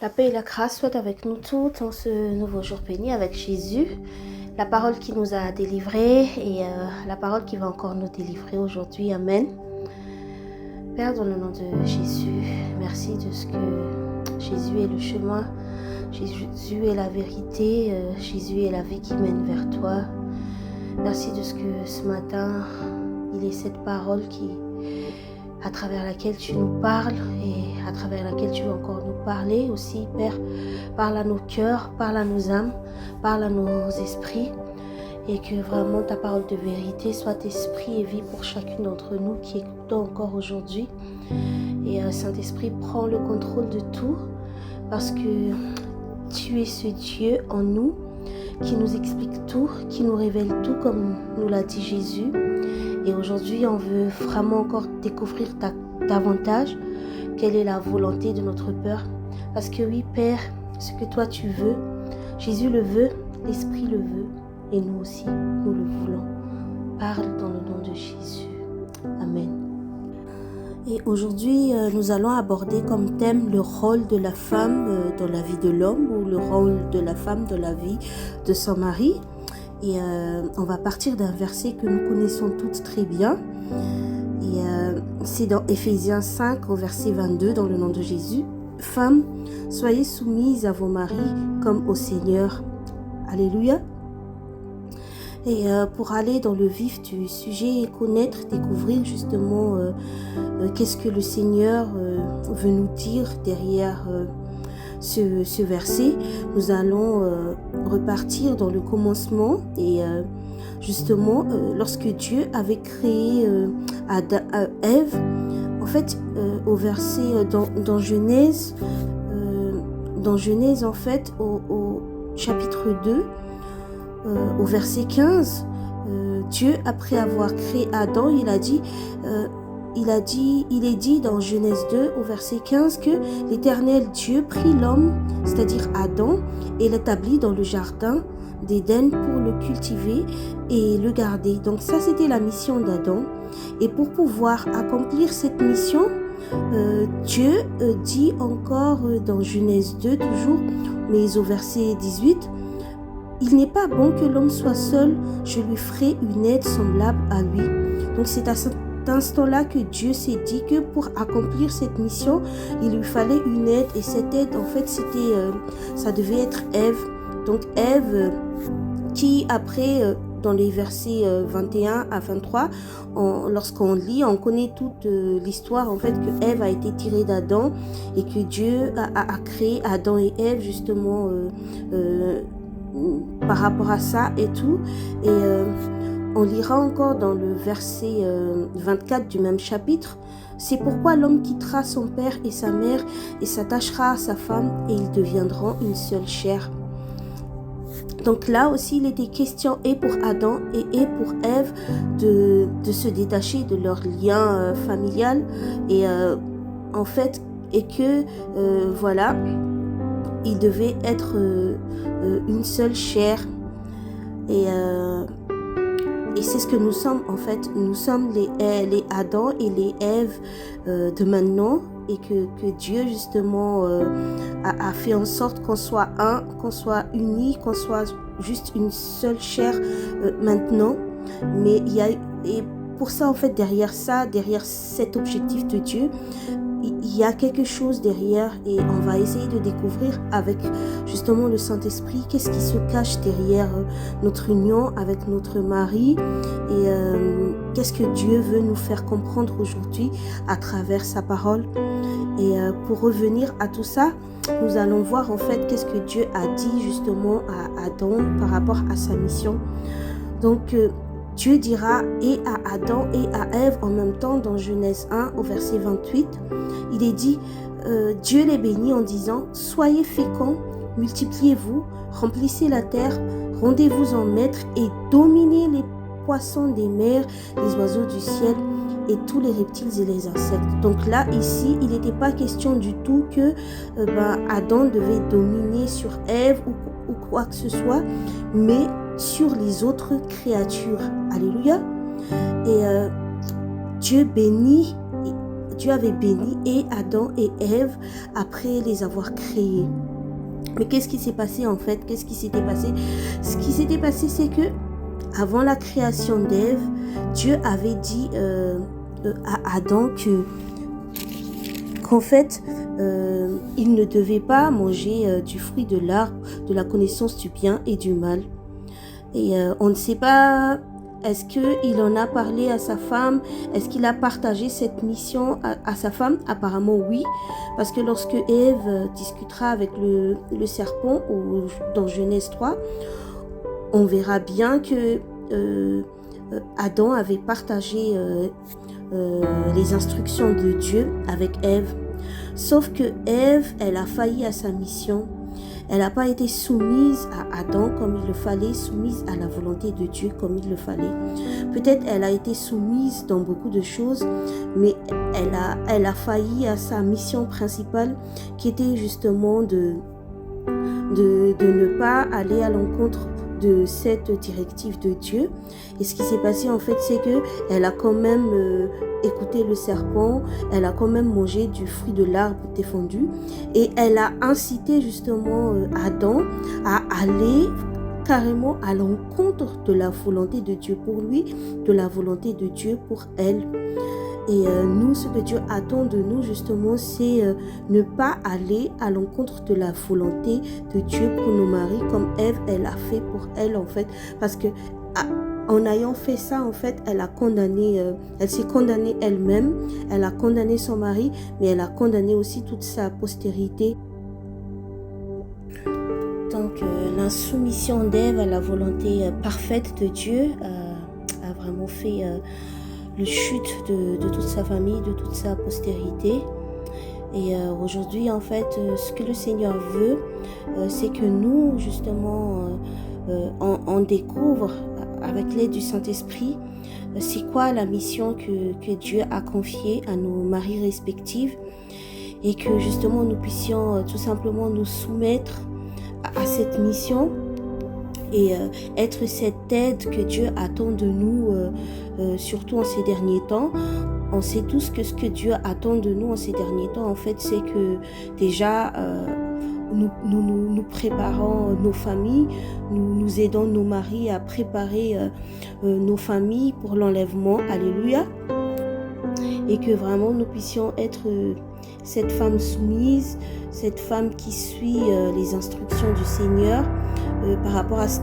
La paix et la grâce soient avec nous toutes en ce nouveau jour béni avec Jésus, la parole qui nous a délivrés et la parole qui va encore nous délivrer aujourd'hui. Amen. Père, dans le nom de Jésus, merci de ce que Jésus est le chemin, Jésus est la vérité, Jésus est la vie qui mène vers toi. Merci de ce que ce matin, il est cette parole à travers laquelle tu nous parles et à travers laquelle tu veux encore nous parler aussi, Père. Parle à nos cœurs, parle à nos âmes, parle à nos esprits et que vraiment ta parole de vérité soit esprit et vie pour chacune d'entre nous qui écoutons encore aujourd'hui. Et Saint-Esprit, prends le contrôle de tout parce que tu es ce Dieu en nous qui nous explique tout, qui nous révèle tout comme nous l'a dit Jésus. Et aujourd'hui, on veut vraiment encore découvrir davantage quelle est la volonté de notre Père. Parce que oui, Père, ce que toi tu veux, Jésus le veut, l'Esprit le veut, et nous aussi, nous le voulons. Parle dans le nom de Jésus. Amen. Et aujourd'hui, nous allons aborder comme thème le rôle de la femme dans la vie de l'homme ou le rôle de la femme dans la vie de son mari. Et on va partir d'un verset que nous connaissons toutes très bien. Et c'est dans Éphésiens 5 au verset 22 dans le nom de Jésus. Femmes, soyez soumises à vos maris comme au Seigneur. Alléluia. Et pour aller dans le vif du sujet et connaître, découvrir justement qu'est-ce que le Seigneur veut nous dire derrière ce verset, nous allons repartir dans le commencement et justement lorsque Dieu avait créé Ève, en fait au verset dans Genèse en fait au chapitre 2 au verset 15, Dieu après avoir créé Adam, il est dit dans Genèse 2 au verset 15 que l'Éternel Dieu prit l'homme, c'est-à-dire Adam, et l'établit dans le jardin d'Éden pour le cultiver et le garder. Donc ça, c'était la mission d'Adam. Et pour pouvoir accomplir cette mission, Dieu dit encore dans Genèse 2 toujours, mais au verset 18, « Il n'est pas bon que l'homme soit seul, je lui ferai une aide semblable à lui. » Donc c'est à cet instant-là que Dieu s'est dit que pour accomplir cette mission, il lui fallait une aide. Et cette aide, en fait, ça devait être Ève. Donc Ève, qui après, dans les versets 21 à 23, lorsqu'on lit, on connaît toute l'histoire, en fait, que Ève a été tirée d'Adam et que Dieu a créé Adam et Ève, justement, par rapport à ça et tout. Et on lira encore dans le verset 24 du même chapitre. C'est pourquoi l'homme quittera son père et sa mère et s'attachera à sa femme et ils deviendront une seule chair. Donc là aussi, il était question et pour Adam et pour Ève de se détacher de leur lien familial et en fait, et que voilà, ils devaient être une seule chair. Et c'est ce que nous sommes en fait. Nous sommes les Adam et les Ève de maintenant. Et que Dieu justement a fait en sorte qu'on soit un, qu'on soit unis, qu'on soit juste une seule chair maintenant. Mais il y a, et pour ça en fait, derrière cet objectif de Dieu, il y a quelque chose derrière et on va essayer de découvrir avec justement le Saint-Esprit qu'est-ce qui se cache derrière notre union avec notre mari et qu'est-ce que Dieu veut nous faire comprendre aujourd'hui à travers sa parole. Et pour revenir à tout ça, nous allons voir en fait qu'est-ce que Dieu a dit justement à Adam par rapport à sa mission. Donc Dieu dira et à Adam et à Ève en même temps dans Genèse 1 au verset 28. Il est dit, Dieu les bénit en disant, soyez féconds, multipliez-vous, remplissez la terre, rendez-vous en maîtres et dominez les poissons des mers, les oiseaux du ciel et tous les reptiles et les insectes. Donc là, ici, il n'était pas question du tout que Adam devait dominer sur Ève ou quoi que ce soit, mais sur les autres créatures. Alléluia. Et Dieu bénit Dieu avait béni et Adam et Ève après les avoir créés. Mais qu'est-ce qui s'est passé en fait? Qu'est-ce qui s'était passé? Ce qui s'était passé, c'est que avant la création d'Ève, Dieu avait dit à Adam qu'en fait, il ne devait pas manger du fruit de l'arbre de la connaissance du bien et du mal. Et on ne sait pas, est-ce qu'il en a parlé à sa femme? Est-ce qu'il a partagé cette mission à sa femme? Apparemment oui, parce que lorsque Ève discutera avec le serpent dans Genèse 3, on verra bien que Adam avait partagé les instructions de Dieu avec Ève. Sauf que Ève, elle a failli à sa mission. Elle n'a pas été soumise à Adam comme il le fallait, soumise à la volonté de Dieu comme il le fallait. Peut-être elle a été soumise dans beaucoup de choses, mais elle a failli à sa mission principale qui était justement de ne pas aller à l'encontre de cette directive de Dieu. Et ce qui s'est passé en fait, c'est que elle a quand même écouté le serpent, elle a quand même mangé du fruit de l'arbre défendu et elle a incité justement Adam à aller carrément à l'encontre de la volonté de Dieu pour lui, de la volonté de Dieu pour elle. Et nous, ce que Dieu attend de nous, justement, c'est ne pas aller à l'encontre de la volonté de Dieu pour nos maris, comme Ève, elle a fait pour elle, en fait. Parce que en ayant fait ça, en fait, elle s'est condamnée elle-même, elle a condamné son mari, mais elle a condamné aussi toute sa postérité. Donc, l'insoumission d'Ève à la volonté parfaite de Dieu a vraiment fait le chute de toute sa famille, de toute sa postérité. Et aujourd'hui, en fait, ce que le Seigneur veut, c'est que nous, justement, on découvre avec l'aide du Saint-Esprit, c'est quoi la mission que Dieu a confiée à nos maris respectifs et que justement nous puissions tout simplement nous soumettre à cette mission et être cette aide que Dieu attend de nous, surtout en ces derniers temps. On sait tous que ce que Dieu attend de nous en ces derniers temps, en fait, c'est que déjà nous préparons nos familles, nous aidons nos maris à préparer nos familles pour l'enlèvement. Alléluia. Et que vraiment nous puissions être cette femme soumise, cette femme qui suit les instructions du Seigneur par rapport à ce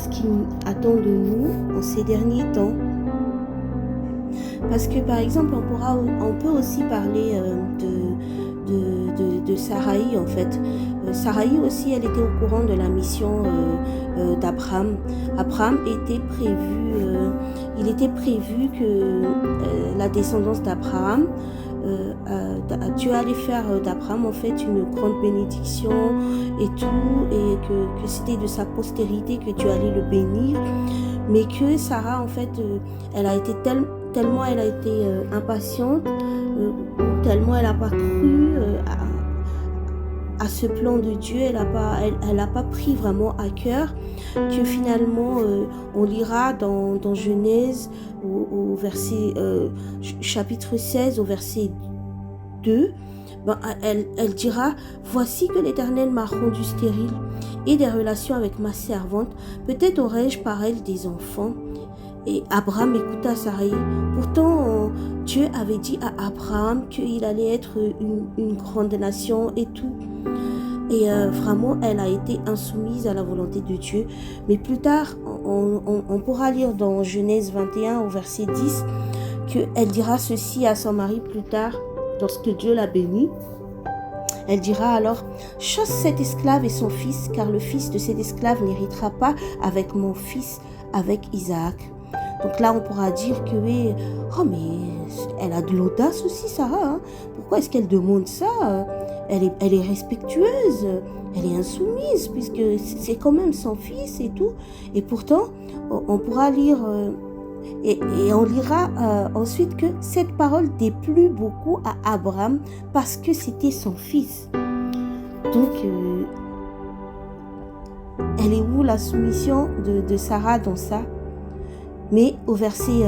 qu'il attend de nous en ces derniers temps. Parce que par exemple, on peut aussi parler de Saraï en fait. Saraï aussi, elle était au courant de la mission d'Abraham. Abraham était prévu, il était prévu que la descendance d'Abraham, Dieu allait faire d'Abraham en fait une grande bénédiction et tout, et que c'était de sa postérité que Dieu allait le bénir, mais que Sarah en fait, elle a été tellement elle a été impatiente, tellement elle n'a pas cru à ce plan de Dieu, elle n'a pas pris vraiment à cœur, que finalement on lira dans Genèse au verset chapitre 16 au verset 2, elle dira: voici que l'Éternel m'a rendu stérile et des relations avec ma servante, peut-être aurais-je par elle des enfants. Et Abraham écouta Saraï. Pourtant, Dieu avait dit à Abraham qu'il allait être une grande nation et tout. Et vraiment, elle a été insoumise à la volonté de Dieu. Mais plus tard, on pourra lire dans Genèse 21 au verset 10 qu'elle dira ceci à son mari plus tard, lorsque Dieu l'a bénie. Elle dira alors: chasse cet esclave et son fils, car le fils de cet esclave n'héritera pas avec mon fils, avec Isaac. Donc là, on pourra dire que mais elle a de l'audace aussi, Sarah. Hein. Pourquoi est-ce qu'elle demande ça? Elle est respectueuse, elle est insoumise, puisque c'est quand même son fils et tout. Et pourtant, on pourra lire, et on lira ensuite que cette parole déplut beaucoup à Abraham, parce que c'était son fils. Donc, elle est où la soumission de Sarah dans ça? Mais au verset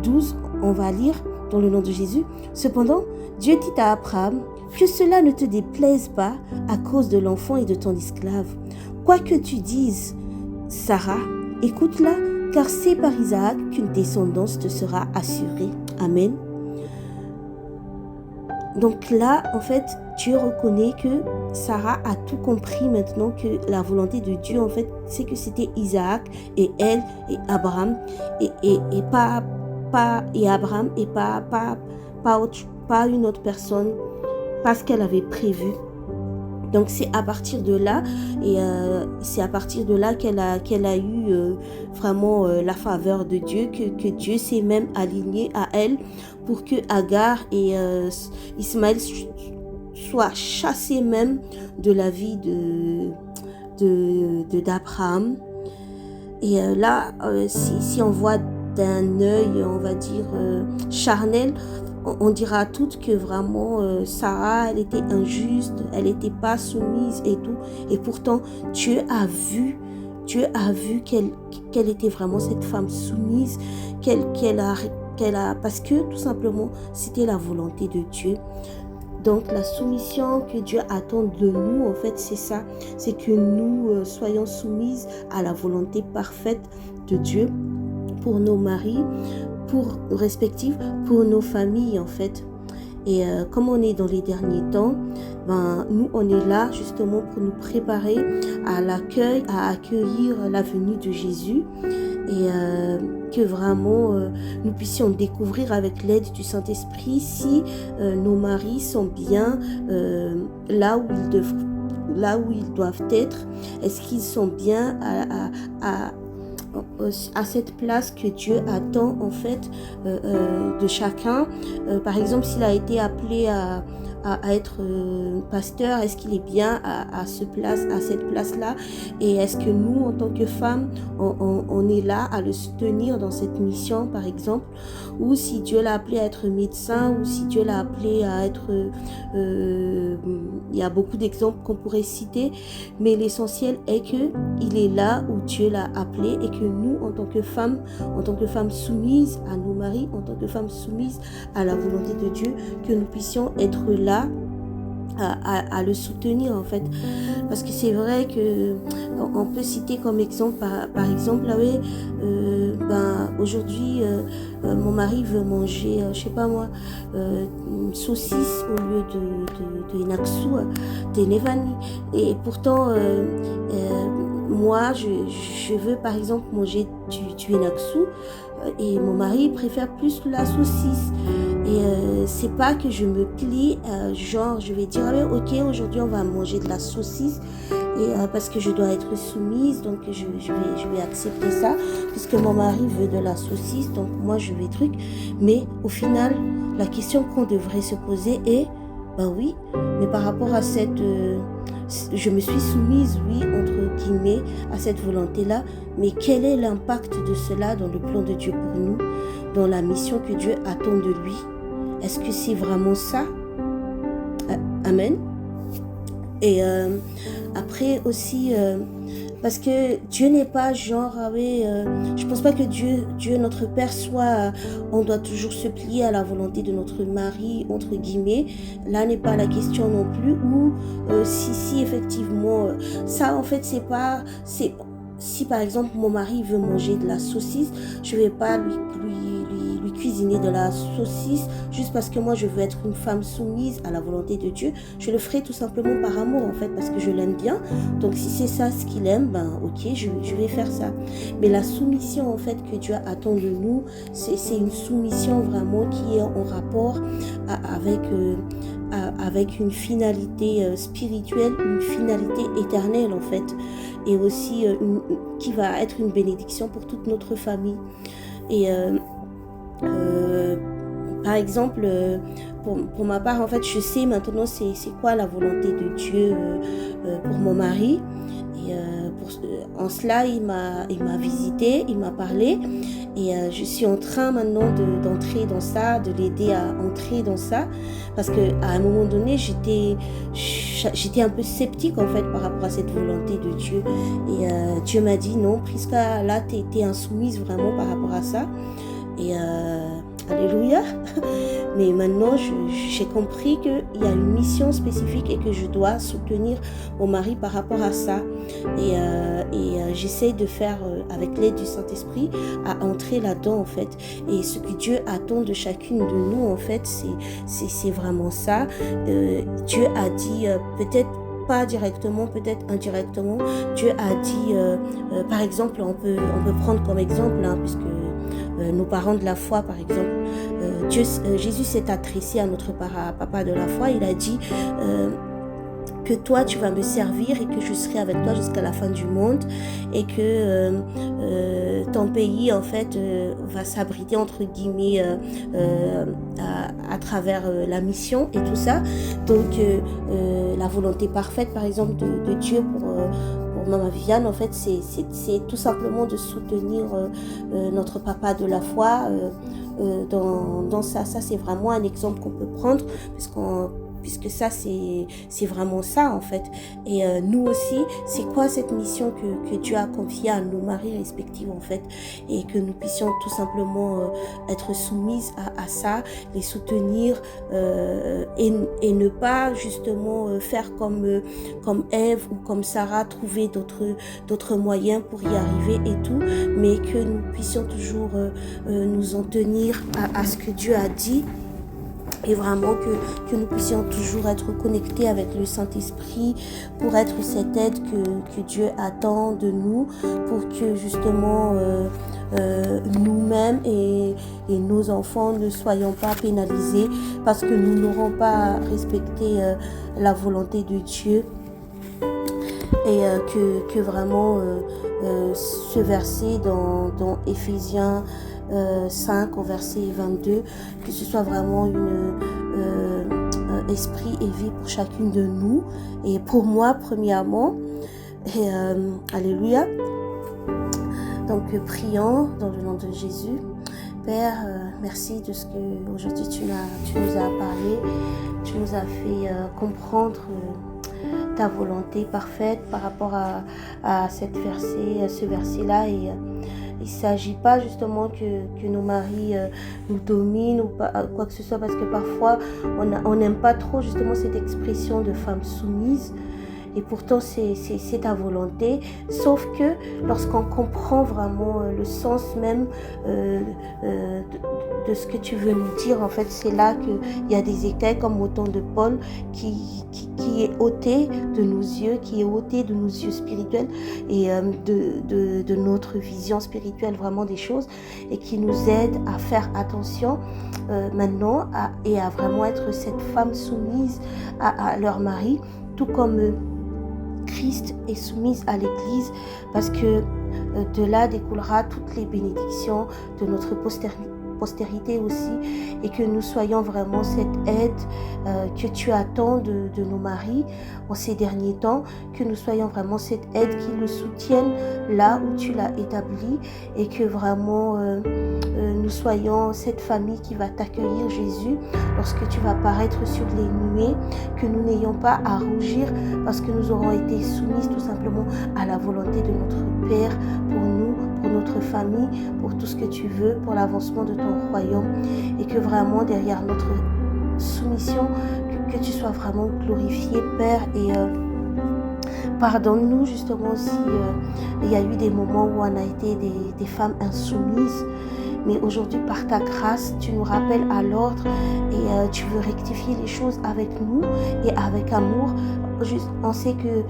12, on va lire: dans le nom de Jésus. Cependant, Dieu dit à Abraham que cela ne te déplaise pas à cause de l'enfant et de ton esclave. Quoi que tu dises, Sarah, écoute-la, car c'est par Isaac qu'une descendance te sera assurée. Amen. Donc là, en fait, Dieu reconnaît que Sarah a tout compris maintenant, que la volonté de Dieu, en fait, c'est que c'était Isaac et elle et Abraham et pas Abraham et pas une autre personne, parce qu'elle avait prévu. Donc c'est à partir de là qu'elle a eu vraiment la faveur de Dieu, que Dieu s'est même aligné à elle pour que Agar et Ismaël soient chassés même de la vie d'Abraham. Et là, si on voit d'un œil, on va dire, charnel, on dira à toutes que vraiment Sarah, elle était injuste, elle n'était pas soumise et tout. Et pourtant, Dieu a vu qu'elle était vraiment cette femme soumise, parce que tout simplement, c'était la volonté de Dieu. Donc la soumission que Dieu attend de nous, en fait, c'est ça. C'est que nous soyons soumises à la volonté parfaite de Dieu pour nos maris, pour respectifs, pour nos familles, en fait. Et comme on est dans les derniers temps, nous on est là justement pour nous préparer à l'accueil, à accueillir la venue de Jésus, et que vraiment nous puissions découvrir avec l'aide du Saint-Esprit si nos maris sont bien là où ils doivent être. Est-ce qu'ils sont bien à cette place que Dieu attend, en fait, de chacun. Par exemple, s'il a été appelé à être pasteur, est-ce qu'il est bien à cette place-là? Et est-ce que nous, en tant que femmes, on est là à le soutenir dans cette mission, par exemple? Ou si Dieu l'a appelé à être médecin, ou si Dieu l'a appelé à être... il y a beaucoup d'exemples qu'on pourrait citer, mais l'essentiel est qu'il est là où Dieu l'a appelé, et que nous, en tant que femmes soumises à nos maris, en tant que femmes soumises à la volonté de Dieu, que nous puissions être là à le soutenir, en fait. Parce que c'est vrai que on peut citer comme exemple, par exemple, là, oui, aujourd'hui mon mari veut manger, je sais pas moi, une saucisse au lieu de inaxu, de nevani, et pourtant moi je veux par exemple manger du inaxu, et mon mari préfère plus la saucisse. Et c'est pas que je me plie, genre je vais dire ok, aujourd'hui on va manger de la saucisse, et parce que je dois être soumise, donc je vais accepter ça puisque mon mari veut de la saucisse, donc moi je vais truc. Mais au final, la question qu'on devrait se poser est oui, mais par rapport à cette je me suis soumise, oui, entre guillemets, à cette volonté-là, mais quel est l'impact de cela dans le plan de Dieu pour nous, dans la mission que Dieu attend de lui? Est-ce que c'est vraiment ça? Amen. Et après aussi, parce que Dieu n'est pas genre, je pense pas que Dieu notre Père soit, on doit toujours se plier à la volonté de notre mari, entre guillemets. Là n'est pas la question non plus. Ou si effectivement, ça en fait c'est si par exemple mon mari veut manger de la saucisse, je vais pas lui cuisiner de la saucisse juste parce que moi je veux être une femme soumise à la volonté de Dieu. Je le ferai tout simplement par amour, en fait, parce que je l'aime bien. Donc si c'est ça ce qu'il aime, ok, je vais faire ça. Mais la soumission, en fait, que Dieu attend de nous, c'est une soumission vraiment qui est en rapport avec une finalité spirituelle, une finalité éternelle, en fait, et aussi qui va être une bénédiction pour toute notre famille. Et par exemple, pour ma part, en fait, je sais maintenant c'est quoi la volonté de Dieu pour mon mari. Et en cela, il m'a visité, il m'a parlé, et je suis en train maintenant d'entrer dans ça, de l'aider à entrer dans ça, parce que à un moment donné, j'étais un peu sceptique, en fait, par rapport à cette volonté de Dieu. Et Dieu m'a dit non, Prisca, là, t'es insoumise vraiment par rapport à ça. Et Alléluia. Mais maintenant, j'ai compris qu'il y a une mission spécifique et que je dois soutenir mon mari par rapport à ça. Et j'essaie de faire, avec l'aide du Saint-Esprit, à entrer là-dedans, en fait. Et ce que Dieu attend de chacune de nous, en fait, c'est vraiment ça. Dieu a dit, peut-être pas directement, peut-être indirectement, Dieu a dit, par exemple, on peut prendre comme exemple, hein, puisque nos parents de la foi, par exemple, Jésus s'est adressé à notre papa de la foi. Il a dit que toi tu vas me servir et que je serai avec toi jusqu'à la fin du monde, et que ton pays en fait va s'abriter entre guillemets à travers la mission et tout ça. Donc la volonté parfaite par exemple de Dieu pour Maman Viviane, en fait, c'est tout simplement de soutenir notre papa de la foi dans ça. Ça, c'est vraiment un exemple qu'on peut prendre, puisque ça, c'est vraiment ça, en fait. Et nous aussi, c'est quoi cette mission que Dieu a confiée à nos maris respectifs, en fait, et que nous puissions tout simplement être soumises à ça, les soutenir et ne pas justement faire comme Ève ou comme Sarah, trouver d'autres moyens pour y arriver et tout, mais que nous puissions toujours nous en tenir à ce que Dieu a dit. Et vraiment que nous puissions toujours être connectés avec le Saint-Esprit pour être cette aide que Dieu attend de nous, pour que justement nous-mêmes et nos enfants ne soyons pas pénalisés parce que nous n'aurons pas respecté la volonté de Dieu. Et que vraiment ce verset dans Éphésiens 5 au verset 22, que ce soit vraiment un esprit et vie pour chacune de nous et pour moi premièrement. Et alléluia. Donc prions dans le nom de Jésus. Père, merci de ce que aujourd'hui tu nous as parlé, tu nous as fait comprendre ta volonté parfaite par rapport à ce verset-là. Et il ne s'agit pas justement que nos maris nous dominent ou pas, quoi que ce soit, parce que parfois on n'aime pas trop justement cette expression de femme soumise. Et pourtant, c'est ta volonté. Sauf que lorsqu'on comprend vraiment le sens même de ce que tu veux nous dire, en fait, c'est là qu'il y a des écailles comme au temps de Paul qui est ôté de nos yeux, qui est ôté de nos yeux spirituels et de notre vision spirituelle vraiment des choses, et qui nous aide à faire attention maintenant et à vraiment être cette femme soumise à leur mari, tout comme Christ est soumise à l'Église, parce que de là découlera toutes les bénédictions de notre postérité aussi, et que nous soyons vraiment cette aide que tu attends de nos maris en ces derniers temps, que nous soyons vraiment cette aide qui le soutienne là où tu l'as établi, et que vraiment nous soyons cette famille qui va t'accueillir, Jésus, lorsque tu vas paraître sur les nuées, que nous n'ayons pas à rougir parce que nous aurons été soumises tout simplement à la volonté de notre Père pour nous, pour notre famille, pour tout ce que tu veux, pour l'avancement de ton royaume, et que vraiment derrière notre soumission, que tu sois vraiment glorifié, Père. Et pardonne-nous justement si il y a eu des moments où on a été des femmes insoumises, mais aujourd'hui par ta grâce tu nous rappelles à l'ordre, et tu veux rectifier les choses avec nous et avec amour. On sait que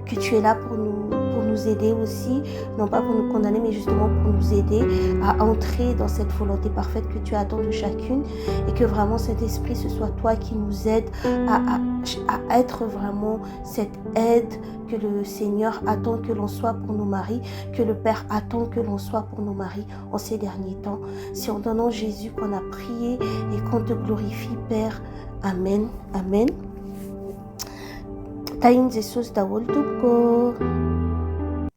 tu es là pour nous aider aussi, non pas pour nous condamner, mais justement pour nous aider à entrer dans cette volonté parfaite que tu attends de chacune, et que vraiment cet esprit, ce soit toi qui nous aide à être vraiment cette aide que le Seigneur attend que l'on soit pour nos maris, que le Père attend que l'on soit pour nos maris en ces derniers temps. C'est en ton nom Jésus qu'on a prié et qu'on te glorifie, Père. Amen. Amen. Tayin Jesus dawol tubko.